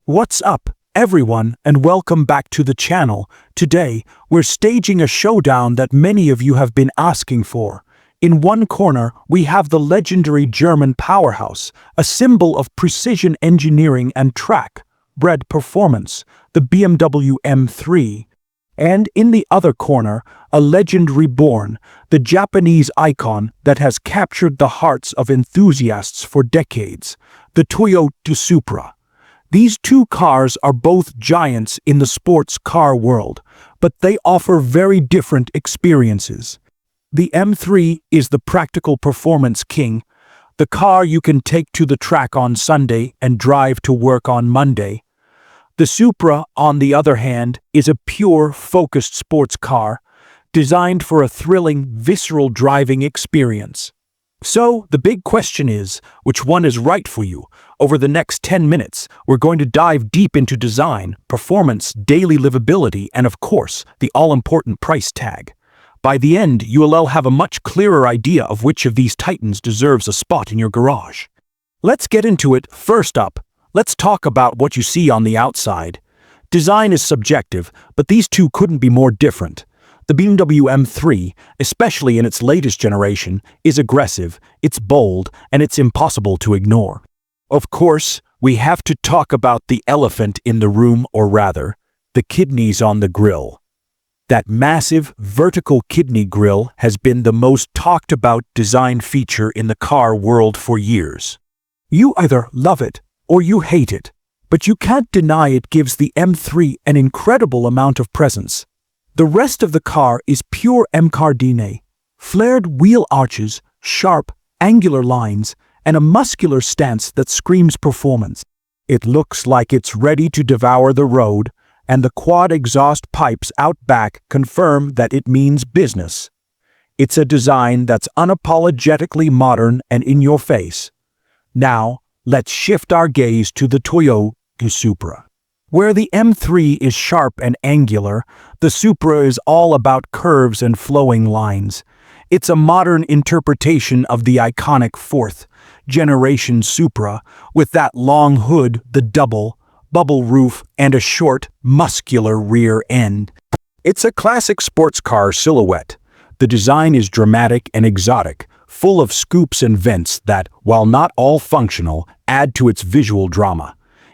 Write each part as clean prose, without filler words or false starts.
What's up, everyone, and welcome back to the channel. Today, we're staging a showdown that many of you have been asking for. In one corner, we have the legendary German powerhouse, a symbol of precision engineering and track-bred performance, the BMW M3. And in the other corner, a legend reborn, the Japanese icon that has captured the hearts of enthusiasts for decades, the Toyota Supra. These two cars are both giants in the sports car world, but they offer very different experiences. The M3 is the practical performance king, the car you can take to the track on Sunday and drive to work on Monday. The Supra, on the other hand, is a pure, focused sports car, designed for a thrilling, visceral driving experience. So, the big question is, which one is right for you? Over the next 10 minutes, we're going to dive deep into design, performance, daily livability, and of course, the all-important price tag. By the end, you'll have a much clearer idea of which of these titans deserves a spot in your garage. Let's get into it. First up, let's talk about what you see on the outside. Design is subjective, but these two couldn't be more different. The BMW M3, especially in its latest generation, is aggressive, it's bold, and it's impossible to ignore. Of course, we have to talk about the elephant in the room, or rather, the kidneys on the grille. That massive, vertical kidney grille has been the most talked about design feature in the car world for years. You either love it or you hate it, but you can't deny it gives the M3 an incredible amount of presence. The rest of the car is pure M-cardine, flared wheel arches, sharp, angular lines, and a muscular stance that screams performance. It looks like it's ready to devour the road, and the quad exhaust pipes out back confirm that it means business. It's a design that's unapologetically modern and in your face. Now, let's shift our gaze to the Toyota Supra. Where the M3 is sharp and angular, the Supra is all about curves and flowing lines. It's a modern interpretation of the iconic fourth-generation Supra, with that long hood, the double-bubble roof, and a short, muscular rear end. It's a classic sports car silhouette. The design is dramatic and exotic, full of scoops and vents that, while not all functional, add to its visual drama.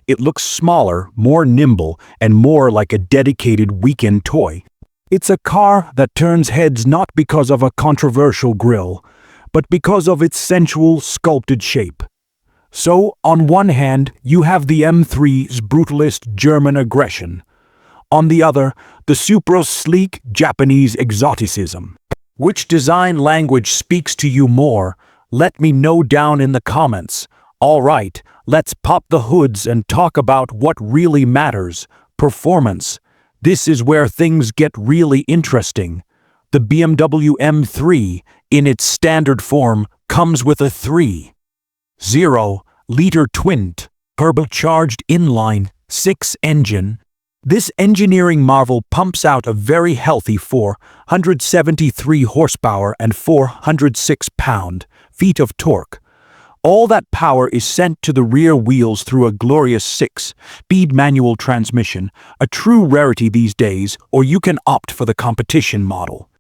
It looks smaller, more nimble, and more like a dedicated weekend toy. It's a car that turns heads not because of a controversial grille, but because of its sensual, sculpted shape. So, on one hand, you have the M3's brutalist German aggression. On the other, the Supra's sleek Japanese exoticism. Which design language speaks to you more? Let me know down in the comments. All right, let's pop the hoods and talk about what really matters, performance. This is where things get really interesting. The BMW M3, in its standard form, comes with a 3.0-liter twin-turbocharged inline-6 engine. This engineering marvel pumps out a very healthy 473 horsepower and 406 pound-feet of torque. All that power is sent to the rear wheels through a glorious 6-speed manual transmission, a true rarity these days, or you can opt for the competition model.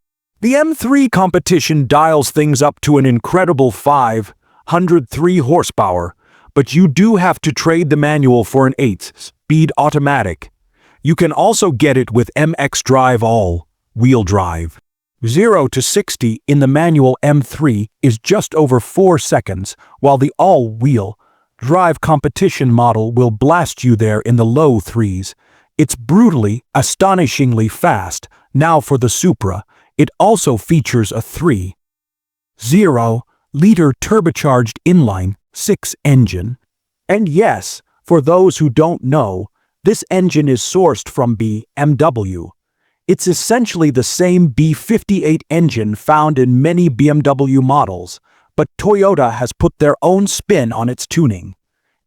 The M3 competition dials things up to an incredible 503 horsepower, but you do have to trade the manual for an 8-speed automatic. You can also get it with MX Drive all-wheel drive. 0 to 60 in the manual M3 is just over 4 seconds, while the all-wheel drive competition model will blast you there in the low threes. It's brutally, astonishingly fast. Now for the Supra, it also features a 3.0-liter turbocharged inline-6 engine. And yes, for those who don't know, this engine is sourced from BMW. It's essentially the same B58 engine found in many BMW models, but Toyota has put their own spin on its tuning.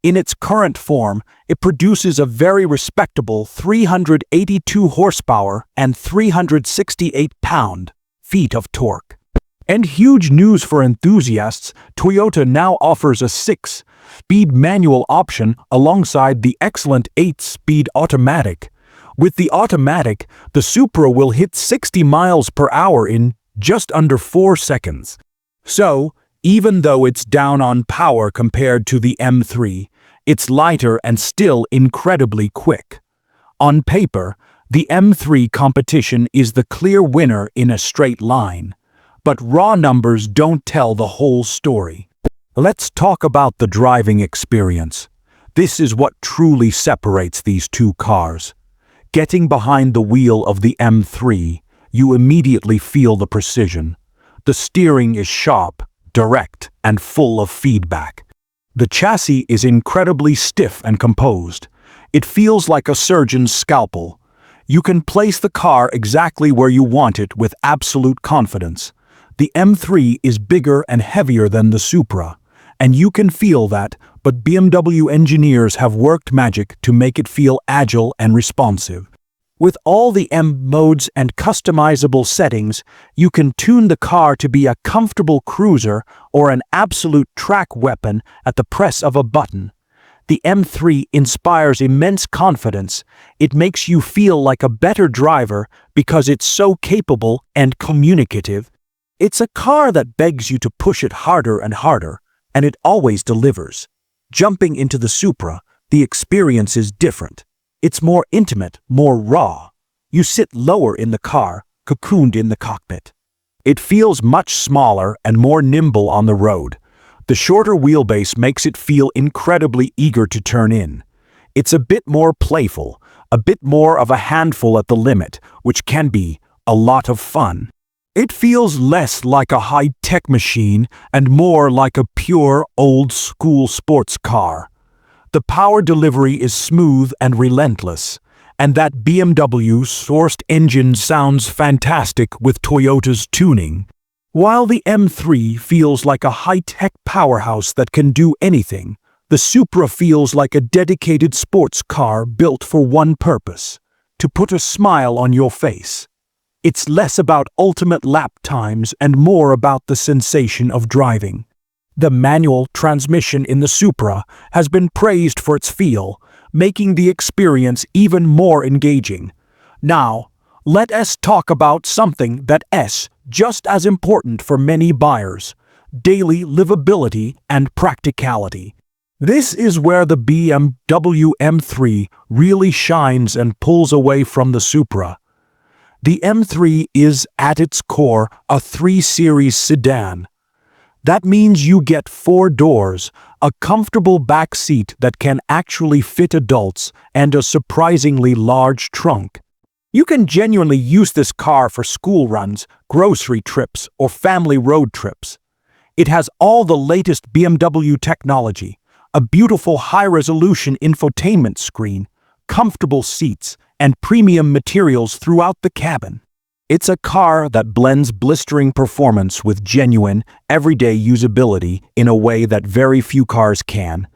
In its current form, it produces a very respectable 382 horsepower and 368 pound-feet of torque. And huge news for enthusiasts, Toyota now offers a 6 speed manual option alongside the excellent 8-speed automatic. With the automatic, the Supra will hit 60 miles per hour in just under 4 seconds. So, even though it's down on power compared to the M3, it's lighter and still incredibly quick. On paper, the M3 competition is the clear winner in a straight line. But raw numbers don't tell the whole story. Let's talk about the driving experience. This is what truly separates these two cars. Getting behind the wheel of the M3, you immediately feel the precision. The steering is sharp, direct, and full of feedback. The chassis is incredibly stiff and composed. It feels like a surgeon's scalpel. You can place the car exactly where you want it with absolute confidence. The M3 is bigger and heavier than the Supra, and you can feel that, but BMW engineers have worked magic to make it feel agile and responsive. With all the M modes and customizable settings, you can tune the car to be a comfortable cruiser or an absolute track weapon at the press of a button. The M3 inspires immense confidence. It makes you feel like a better driver because it's so capable and communicative. It's a car that begs you to push it harder and harder, and it always delivers. Jumping into the Supra, the experience is different. It's more intimate, more raw. You sit lower in the car, cocooned in the cockpit. It feels much smaller and more nimble on the road. The shorter wheelbase makes it feel incredibly eager to turn in. It's a bit more playful, a bit more of a handful at the limit, which can be a lot of fun. It feels less like a high-tech machine and more like a pure, old-school sports car. The power delivery is smooth and relentless, and that BMW-sourced engine sounds fantastic with Toyota's tuning. While the M3 feels like a high-tech powerhouse that can do anything, the Supra feels like a dedicated sports car built for one purpose: to put a smile on your face. It's less about ultimate lap times and more about the sensation of driving. The manual transmission in the Supra has been praised for its feel, making the experience even more engaging. Now, let us talk about something that's just as important for many buyers: daily livability and practicality. This is where the BMW M3 really shines and pulls away from the Supra. The M3 is, at its core, a 3 Series sedan. That means you get 4 doors, a comfortable back seat that can actually fit adults, and a surprisingly large trunk. You can genuinely use this car for school runs, grocery trips, or family road trips. It has all the latest BMW technology, a beautiful high-resolution infotainment screen, comfortable seats, and premium materials throughout the cabin. It's a car that blends blistering performance with genuine, everyday usability in a way that very few cars can.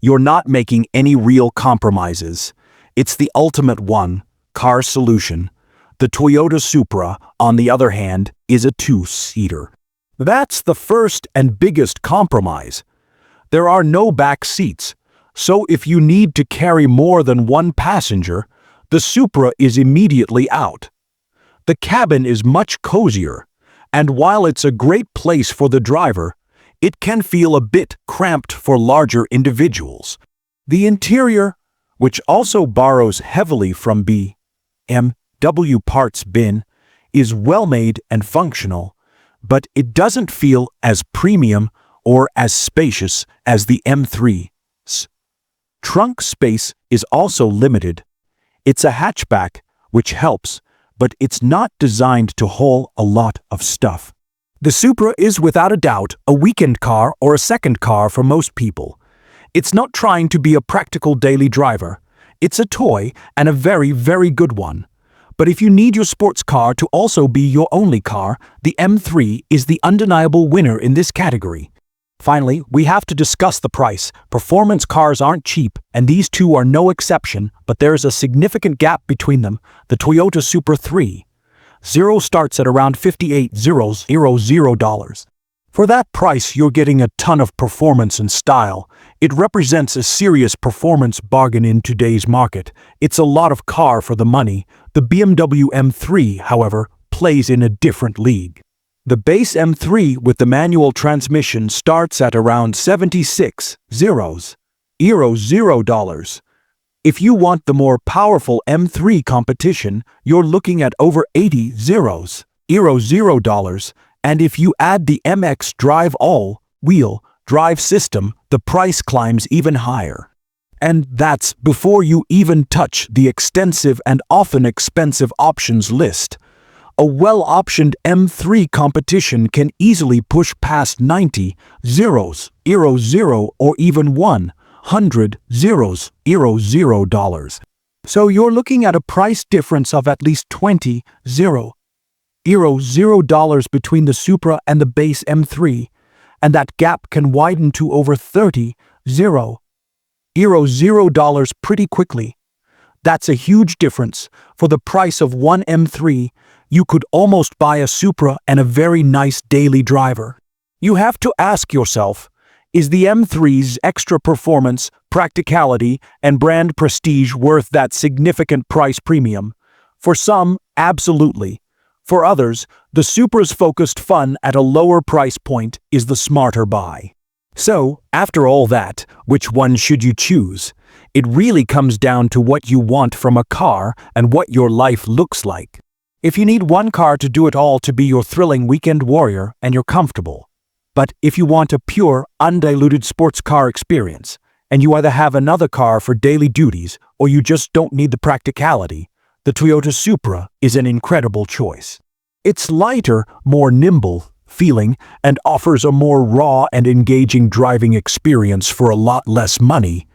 You're not making any real compromises. It's the ultimate one-car solution. The Toyota Supra, on the other hand, is a 2-seater. That's the first and biggest compromise. There are no back seats, so if you need to carry more than one passenger, the Supra is immediately out. The cabin is much cozier, and while it's a great place for the driver, it can feel a bit cramped for larger individuals. The interior, which also borrows heavily from BMW parts bin, is well-made and functional, but it doesn't feel as premium or as spacious as the M3's. Trunk space is also limited. It's a hatchback, which helps, but it's not designed to haul a lot of stuff. The Supra is without a doubt a weekend car or a second car for most people. It's not trying to be a practical daily driver. It's a toy, and a very, very good one. But if you need your sports car to also be your only car, the M3 is the undeniable winner in this category. Finally, we have to discuss the price. Performance cars aren't cheap, and these two are no exception, but there is a significant gap between them. The Toyota Supra 3.0 starts at around $58,000. For that price, you're getting a ton of performance and style. It represents a serious performance bargain in today's market. It's a lot of car for the money. The BMW M3, however, plays in a different league. The base M3 with the manual transmission starts at around 76 zeros, $0. If you want the more powerful M3 competition, you're looking at over 80 zeros, $0. And if you add the MX Drive all-wheel drive system, the price climbs even higher. And that's before you even touch the extensive and often expensive options list. A well-optioned M3 competition can easily push past 90 zeros, $0, or even 100 zeros, $0. So you're looking at a price difference of at least 20 $0 between the Supra and the base M3, and that gap can widen to over 30 $0 pretty quickly. That's a huge difference. For the price of one M3, you could almost buy a Supra and a very nice daily driver. You have to ask yourself, is the M3's extra performance, practicality, and brand prestige worth that significant price premium? For some, absolutely. For others, the Supra's focused fun at a lower price point is the smarter buy. So, after all that, which one should you choose? It really comes down to what you want from a car and what your life looks like. If you need one car to do it all, to be your thrilling weekend warrior and you're comfortable. But if you want a pure, undiluted sports car experience, and you either have another car for daily duties or you just don't need the practicality, the Toyota Supra is an incredible choice. It's lighter, more nimble feeling, and offers a more raw and engaging driving experience for a lot less money.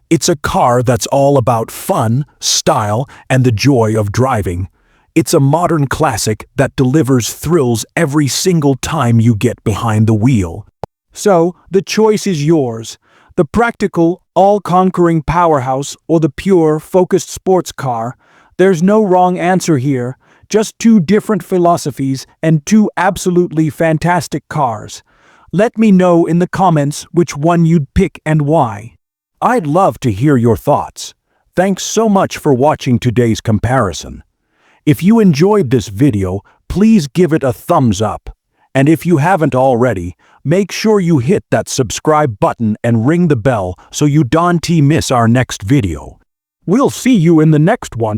It's a car that's all about fun, style, and the joy of driving. It's a modern classic that delivers thrills every single time you get behind the wheel. So, the choice is yours. The practical, all-conquering powerhouse or the pure, focused sports car. There's no wrong answer here, just two different philosophies and two absolutely fantastic cars. Let me know in the comments which one you'd pick and why. I'd love to hear your thoughts. Thanks so much for watching today's comparison. If you enjoyed this video, please give it a thumbs up. And if you haven't already, make sure you hit that subscribe button and ring the bell so you don't miss our next video. We'll see you in the next one.